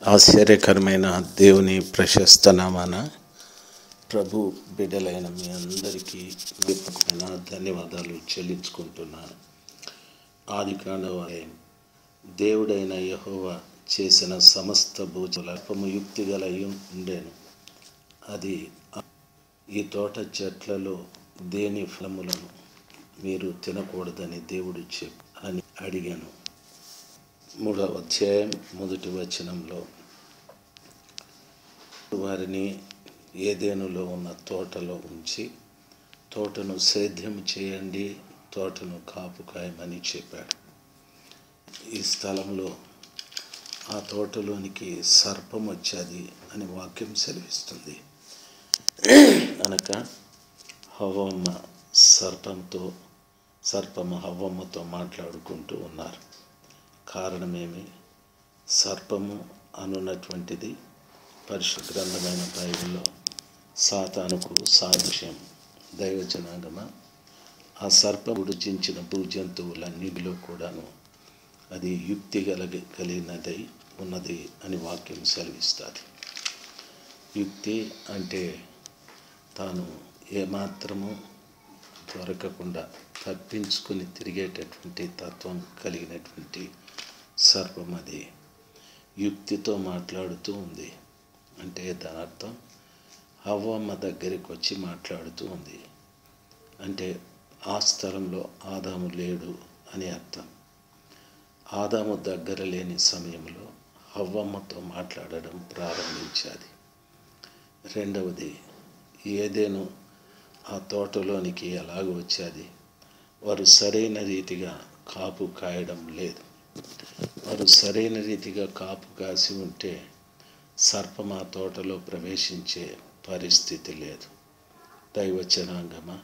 ఆశ్చర్యకరమైన దేవుని ప్రశస్త నామాన ప్రభు బిడ్డలైన మీ అందరికీ విప్పమైన ధన్యవాదాలు చెల్లించుకుంటున్నాను. ఆదికాండం దేవుడైన యెహోవా చేసిన సమస్త భూజలపము యుక్తి గల ఉండేను. అది ఈ తోట చెట్లలో దేని ఫలములను మీరు తినకూడదని దేవుడు అని అడిగాను. 3వ అధ్యాయం 1వ వచనంలో వారిని ఏదెనులో ఉన్న తోటలో ఉంచి తోటను సేద్యం చేయండి, తోటను కాపు కాయమని చెప్పాడు. ఈ స్థలంలో ఆ తోటలోనికి సర్పం వచ్చేది అని వాక్యం సెలవిస్తుంది. అనక సర్పము హవ్వమ్మతో మాట్లాడుకుంటూ ఉన్నారు. కారణమేమి? సర్పము అనున్నటువంటిది పరిశుద్ధ గ్రంథమైన బైబిల్లో సాతానుకు సాదృశ్యం. దైవజనాగమ ఆ సర్పము రుచించిన భూజంతువులన్నిటిలో కూడాను అది యుక్తి కలిగినదై ఉన్నది అని వాక్యం సెలవిస్తుంది. యుక్తి అంటే తాను ఏమాత్రము దొరకకుండా తప్పించుకుని తిరిగేటటువంటి తత్వం కలిగినటువంటి సర్పం. అది యుక్తితో మాట్లాడుతూ ఉంది. అంటే దాని అర్థం హవ్వమ్మ దగ్గరికి వచ్చి మాట్లాడుతూ ఉంది. అంటే ఆ స్థలంలో ఆదాము లేడు అని అర్థం. ఆదాము దగ్గర లేని సమయంలో హవ్వమ్మతో మాట్లాడడం ప్రారంభించాది. రెండవది, ఏదెను ఆ తోటలోనికి ఎలాగ వచ్చేది? వారు సరైన రీతిగా కాపు కాయడం లేదు. వారు సరైన రీతిగా కాపు కాసి ఉంటే సర్పం ఆ తోటలో ప్రవేశించే పరిస్థితి లేదు. దైవజనాంగమా,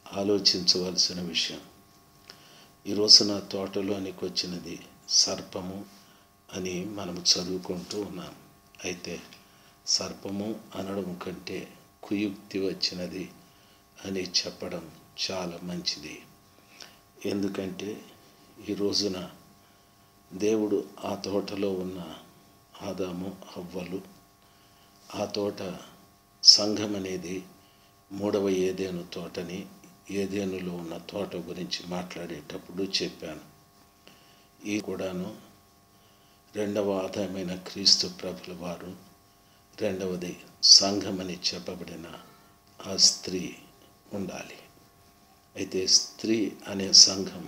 ఆలోచించవలసిన విషయం. ఈరోజు నా తోటలోనికి వచ్చినది సర్పము అని మనం చదువుకుంటూ ఉన్నాం. అయితే సర్పము అనడం కంటే కుయుక్తి వచ్చినది అని చెప్పడం చాలా మంచిది. ఎందుకంటే ఈ రోజున దేవుడు ఆ తోటలో ఉన్న ఆదాము హవ్వలు, ఆ తోట సంఘం అనేది 3వ ఏదెను తోటని, ఏదెనులో ఉన్న తోట గురించి మాట్లాడేటప్పుడు చెప్పాను. ఈ కూడాను 2వ ఆదాయమైన క్రీస్తు ప్రభుల వారు, 2వది సంఘమని చెప్పబడిన ఆ స్త్రీ ఉండాలి. అయితే స్త్రీ అనే సంఘం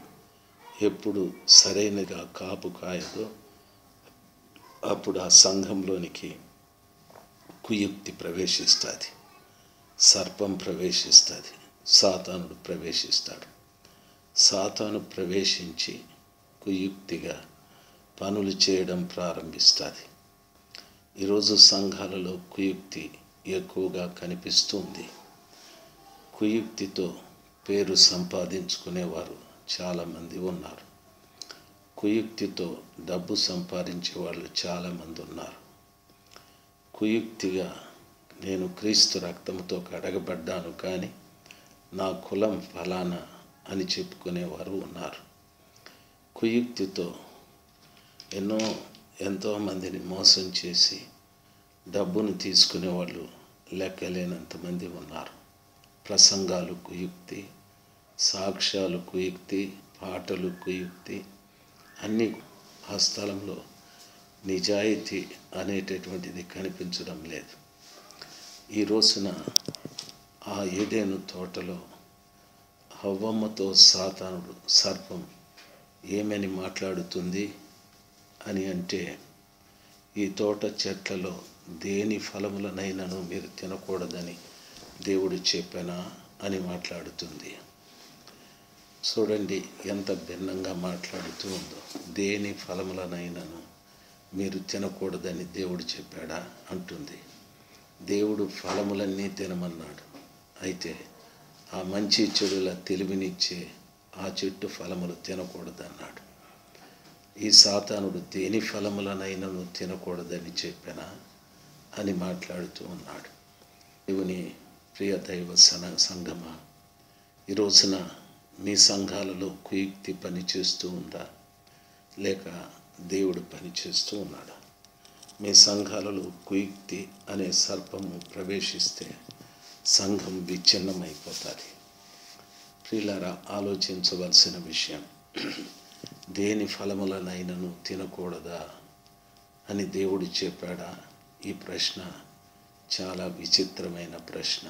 ఎప్పుడు సరైనగా కాపు కాయదో అప్పుడు ఆ సంఘంలోనికి కుయుక్తి ప్రవేశిస్తుంది, సర్పం ప్రవేశిస్తుంది, సాతానుడు ప్రవేశిస్తాడు. సాతాను ప్రవేశించి కుయుక్తిగా పనులు చేయడం ప్రారంభిస్తుంది. ఈరోజు సంఘాలలో కుయుక్తి ఎక్కువగా కనిపిస్తుంది. కుయుక్తితో పేరు సంపాదించుకునేవారు చాలామంది ఉన్నారు. కుయుక్తితో డబ్బు సంపాదించే వాళ్ళు చాలామంది ఉన్నారు. కుయుక్తిగా నేను క్రీస్తు రక్తంతో కడగబడ్డాను కానీ నా కులం ఫలానా అని చెప్పుకునేవారు ఉన్నారు. కుయుక్తితో ఎంతోమందిని మోసం చేసి డబ్బును తీసుకునే వాళ్ళు లెక్కలేనంతమంది ఉన్నారు. ప్రసంగాలు కుయుక్తి, సాక్ష్యాలు కుయుక్తి, పాటలు కుయుక్తి, అన్నీ. ఆ స్థలంలో నిజాయితీ అనేటటువంటిది కనిపించడం లేదు. ఈ రోజున ఆ ఏదెను తోటలో హవ్వమ్మతో సాతానుడు సర్పం ఏమని మాట్లాడుతుంది అని అంటే, ఈ తోట చెట్లలో దేని ఫలములనైనాను మీరు తినకూడదని దేవుడు చెప్పానా అని మాట్లాడుతుంది. చూడండి ఎంత భిన్నంగా మాట్లాడుతూ ఉందో. దేని ఫలములనైనాను మీరు తినకూడదని దేవుడు చెప్పాడా అంటుంది. దేవుడు ఫలములన్నీ తినమన్నాడు. అయితే ఆ మంచి చెడుల తెలివినిచ్చే ఆ చెట్టు ఫలములు తినకూడదన్నాడు. ఈ సాతానుడు దేని ఫలములనైనాను తినకూడదని చెప్పానా అని మాట్లాడుతూ ఉన్నాడు. దేవుని ప్రియ దైవ సంఘమా, ఈ రోజున మీ సంఘాలలో కుయుక్తి పని చేస్తూ ఉందా, లేక దేవుడు పని చేస్తూ ఉన్నాడా? మీ సంఘాలలో కుయుక్తి అనే సర్పము ప్రవేశిస్తే సంఘం విచ్ఛిన్నమైపోతుంది. ప్రియులారా, ఆలోచించవలసిన విషయం, దేని ఫలములనైనను తినకూడదా అని దేవుడు చెప్పాడా? ఈ ప్రశ్న చాలా విచిత్రమైన ప్రశ్న.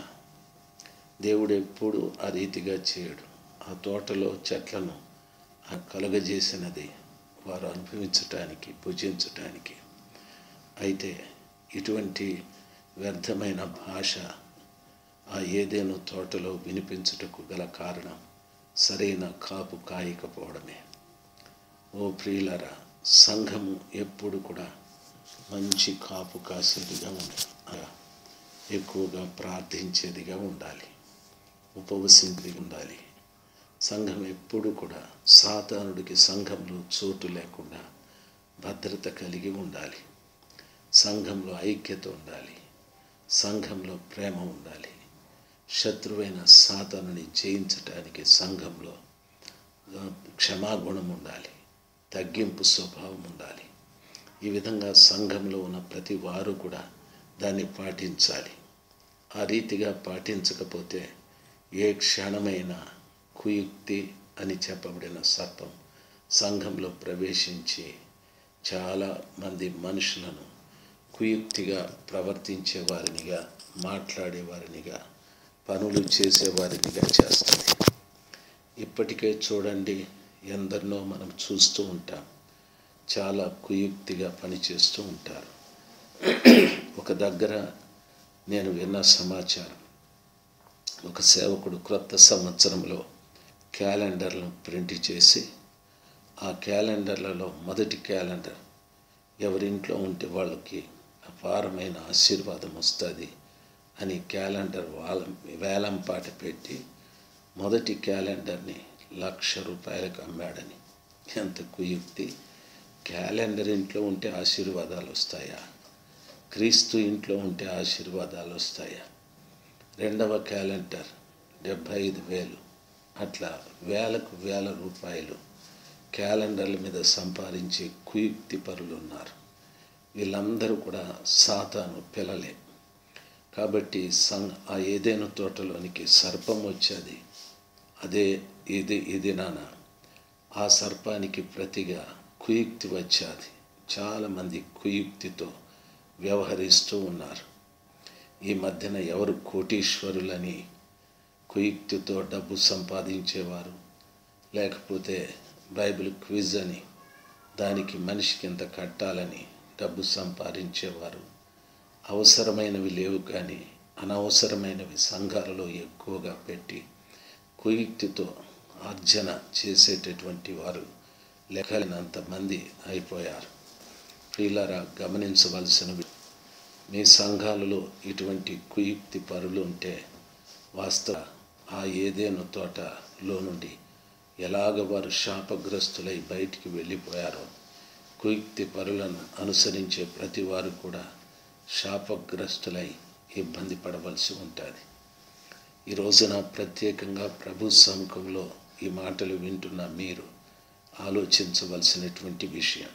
దేవుడు ఎప్పుడు ఆ రీతిగా చేయడు. ఆ తోటలో చెట్లను కలుగజేసినది వారు అనుభవించటానికి, భుజించటానికి. అయితే ఇటువంటి వ్యర్థమైన భాష ఆ ఏదెను తోటలో వినిపించుటకు గల కారణం సరైన కాపు కాయకపోవడమే. ఓ ప్రియులారా, సంఘము ఎప్పుడు కూడా మంచి కాపు కాసేదిగా ఉండాలి, ఎక్కువగా ప్రార్థించేదిగా ఉండాలి, ఉపవసించేదిగా ఉండాలి. సంఘం ఎప్పుడు కూడా సాతానుడికి సంఘంలో చోటు లేకుండా భద్రత కలిగి ఉండాలి. సంఘంలో ఐక్యత ఉండాలి, సంఘంలో ప్రేమ ఉండాలి. శత్రువైన సాతానుని జయించటానికి సంఘంలో క్షమాగుణం ఉండాలి, తగ్గింపు స్వభావం ఉండాలి. ఈ విధంగా సంఘంలో ఉన్న ప్రతి వారు కూడా దాన్ని పాటించాలి. ఆ రీతిగా పాటించకపోతే ఏ క్షణమైనా కుయుక్తి అని చెప్పబడిన సర్పం సంఘంలో ప్రవేశించి చాలా మంది మనుషులను కుయుక్తిగా ప్రవర్తించే వారినిగా, మాట్లాడేవారినిగా, పనులు చేసేవారినిగా చేస్తుంది. ఇప్పటికే చూడండి, ఎందరినో మనం చూస్తూ ఉంటాం, చాలా కుయుక్తిగా పనిచేస్తూ ఉంటారు. ఒక దగ్గర నేను విన్న సమాచారం, ఒక సేవకుడు క్రొత్త సంవత్సరంలో క్యాలెండర్లను ప్రింట్ చేసి, ఆ క్యాలెండర్లలో మొదటి క్యాలెండర్ ఎవరింట్లో ఉంటే వాళ్ళకి అపారమైన ఆశీర్వాదం వస్తుంది అని క్యాలెండర్ వేలంపాట పెట్టి మొదటి క్యాలెండర్ని ₹1,00,000 అమ్మాడని. ఎంత కుయుక్తి! క్యాలెండర్ ఇంట్లో ఉంటే ఆశీర్వాదాలు వస్తాయా? క్రీస్తు ఇంట్లో ఉంటే ఆశీర్వాదాలు వస్తాయా? రెండవ క్యాలెండర్ 75,000. అట్లా వేలకు వేల రూపాయలు క్యాలెండర్ల మీద సంపాదించే కుయుక్తి పరులు ఉన్నారు. వీళ్ళందరూ కూడా సాతాను పిల్లలే. కాబట్టి ఆ ఏదైనా తోటలోనికి సర్పం వచ్చేది, అదే ఇది నాన్న. ఆ సర్పానికి ప్రతిగా కుయుక్తి వచ్చేది. చాలామంది కుయుక్తితో వ్యవహరిస్తూ ఉన్నారు. ఈ మధ్యన ఎవరు కోటీశ్వరులని కుయుక్తితో డబ్బు సంపాదించేవారు, లేకపోతే బైబిల్ క్విజ్ అని దానికి మనిషికి ఇంత కట్టాలని డబ్బు సంపాదించేవారు. అవసరమైనవి లేవు కానీ అనవసరమైనవి సంఘాలలో ఎక్కువగా పెట్టి కుయుక్తితో ఆర్జన చేసేటటువంటి వారు లెక్కలేనంత మంది అయిపోయారు. ప్రియులారా, గమనించవలసినవి, మీ సంఘాలలో ఇటువంటి కుయుక్తి పరులు ఉంటే వాస్తవ ఆ ఏదైనా తోటలో నుండి ఎలాగ వారు శాపగ్రస్తులై బయటికి వెళ్ళిపోయారో, కుయుక్తి పరులను అనుసరించే ప్రతి వారు కూడా శాపగ్రస్తులై ఇబ్బంది పడవలసి ఉంటుంది. ఈ రోజున ప్రత్యేకంగా ప్రభు సముఖంలో ఈ మాటలు వింటున్న మీరు ఆలోచించవలసినటువంటి విషయం,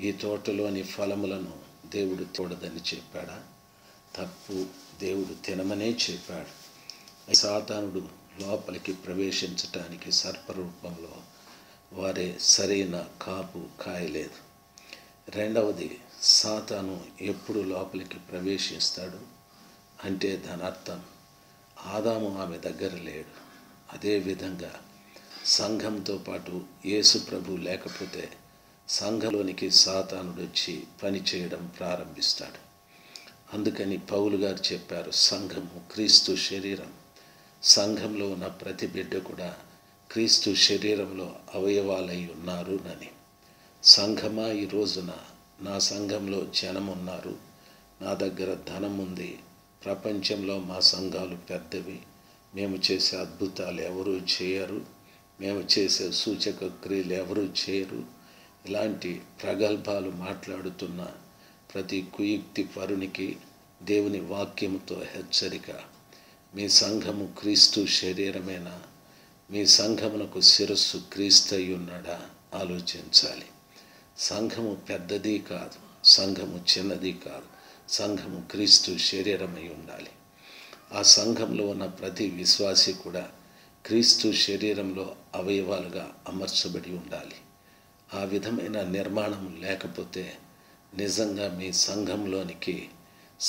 ఈ తోటలోని ఫలములను దేవుడు తోడదని చెప్పాడా? తప్పు. దేవుడు తినమనే చెప్పాడు. సాతానుడు లోపలికి ప్రవేశించటానికి సర్పరూపంలో వారే సరైన కాపు కాయలేదు. రెండవది, సాతాను ఎప్పుడు లోపలికి ప్రవేశిస్తాడు అంటే దాని అర్థం ఆదాము ఆమె దగ్గర లేడు. అదేవిధంగా సంఘంతో పాటు యేసు ప్రభు లేకపోతే సంఘంలోనికి సాతానుడు వచ్చి పని చేయడం ప్రారంభిస్తాడు. అందుకని పౌలు గారు చెప్పారు, సంఘము క్రీస్తు శరీరం. సంఘంలో ఉన్న ప్రతి బిడ్డ కూడా క్రీస్తు శరీరంలో అవయవాలై ఉన్నారు అని. సంఘమా, ఈ రోజున నా సంఘంలో జనం ఉన్నారు, నా దగ్గర ధనం ఉంది, ప్రపంచంలో మా సంఘాలు పెద్దవి, మేము చేసే అద్భుతాలు ఎవరూ చేయరు, మేము చేసే సూచక క్రియలు ఎవరూ చేయరు, ఇలాంటి ప్రగల్భాలు మాట్లాడుతున్న ప్రతి కుయుక్తి పరునికి దేవుని వాక్యముతో హెచ్చరిక, మీ సంఘము క్రీస్తు శరీరమేనా? మీ సంఘమునకు శిరస్సు క్రీస్తు అయి ఉన్నాడా? ఆలోచించాలి. సంఘము పెద్దది కాదు, సంఘము చిన్నది కాదు. సంఘము క్రీస్తు శరీరమై ఉండాలి. ఆ సంఘంలో ఉన్న ప్రతి విశ్వాసి కూడా క్రీస్తు శరీరంలో అవయవాలుగా అమర్చబడి ఉండాలి. ఆ విధమైన నిర్మాణం లేకపోతే నిజంగా మీ సంఘంలోనికి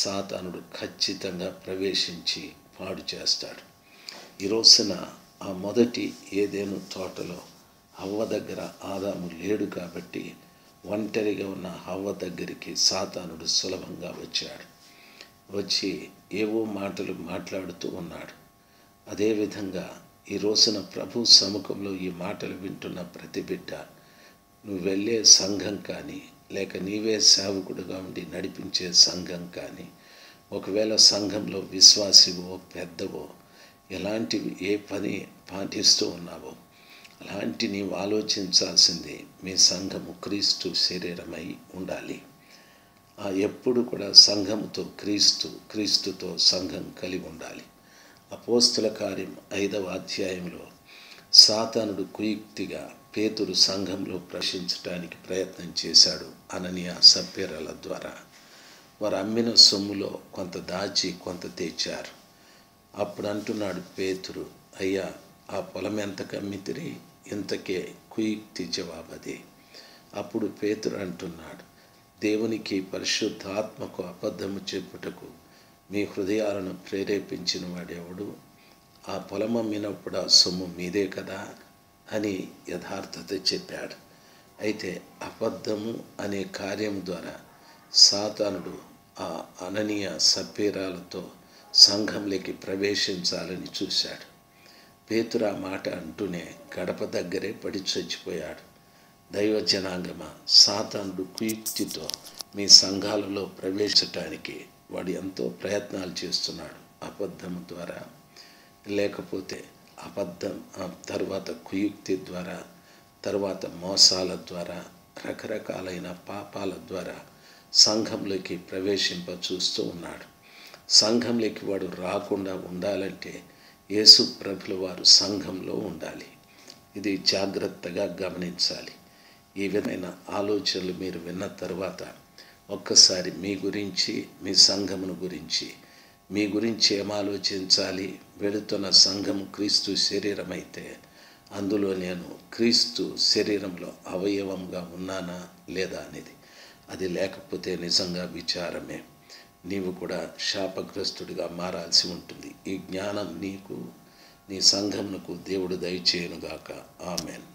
సాతానుడు ఖచ్చితంగా ప్రవేశించి పాడు చేస్తాడు. ఈ రోజున ఆ మొదటి ఏదెను తోటలో హవ్వ దగ్గర ఆదాము లేడు కాబట్టి ఒంటరిగా ఉన్న హవ్వ దగ్గరికి సాతానుడు సులభంగా వచ్చాడు. వచ్చి ఏవో మాటలు మాట్లాడుతూ ఉన్నాడు. అదేవిధంగా ఈ రోజున ప్రభు సముఖంలో ఈ మాటలు వింటున్న ప్రతి బిడ్డ, నువ్వు వెళ్ళే సంఘం కానీ లేక నీవే సేవకుడుగా ఉండి నడిపించే సంఘం కానీ, ఒకవేళ సంఘంలో విశ్వాసివో పెద్దవో ఎలాంటివి ఏ పని పాటిస్తూ ఉన్నావో అలాంటి నీవు ఆలోచించాల్సింది మీ సంఘము క్రీస్తు శరీరమై ఉండాలి. ఎప్పుడు కూడా సంఘముతో క్రీస్తుతో సంఘం కలిగి ఉండాలి. అపోస్తల కార్యం 5వ అధ్యాయంలో సాతానుడు కుయుక్తిగా పేతురు సంఘంలో ప్రవేశించడానికి ప్రయత్నం చేశాడు. అననీయ సప్పీరాల ద్వారా వారు అమ్మిన సొమ్ములో కొంత దాచి కొంత తెచ్చారు. అప్పుడు అంటున్నాడు పేతురు, అయ్యా ఆ పొలం ఎంతకు అమ్మితిరి? ఇంతకే కుయుక్తి జవాబది. అప్పుడు పేతురు అంటున్నాడు, దేవునికి పరిశుద్ధాత్మకు అబద్ధము చెప్పుటకు మీ హృదయాలను ప్రేరేపించిన వాడెవడు? ఆ పొలం అమ్మినప్పుడు ఆ సొమ్ము మీదే కదా అని యథార్థత చెప్పాడు. అయితే అబద్ధము అనే కార్యం ద్వారా సాతానుడు ఆ అననీయ సప్పీరాలతో సంఘంలోకి ప్రవేశించాలని చూశాడు. పేతురు ఆ మాట అంటూనే గడప దగ్గరే పడి చచ్చిపోయాడు. దైవ జనాంగమా, సాతానుడు కుయుక్తితో మీ సంఘాలలో ప్రవేశించటానికి వాడు ఎంతో ప్రయత్నాలు చేస్తున్నాడు. అబద్ధం ద్వారా, లేకపోతే అబద్ధం తర్వాత కుయుక్తి ద్వారా, తర్వాత మోసాల ద్వారా, రకరకాలైన పాపాల ద్వారా సంఘంలోకి ప్రవేశింప చూస్తూ ఉన్నాడు. సంఘంలోకి వాడు రాకుండా ఉండాలంటే యేసు ప్రభుల వారు సంఘంలో ఉండాలి. ఇది జాగ్రత్తగా గమనించాలి. ఈ విధమైన ఆలోచనలు మీరు విన్న తర్వాత ఒక్కసారి మీ గురించి, మీ సంఘమును గురించి, మీ గురించి ఏం ఆలోచించాలి? వెళుతున్న సంఘం క్రీస్తు శరీరం అయితే అందులో నేను క్రీస్తు శరీరంలో అవయవంగా ఉన్నానా లేదా అనేది. అది లేకపోతే నిజంగా విచారమే. నీవు కూడా శాపగ్రస్తుడిగా మారాల్సి ఉంటుంది. ఈ జ్ఞానం నీకు, నీ సంఘమునకు దేవుడు దయచేయునుగాక. ఆమెన్.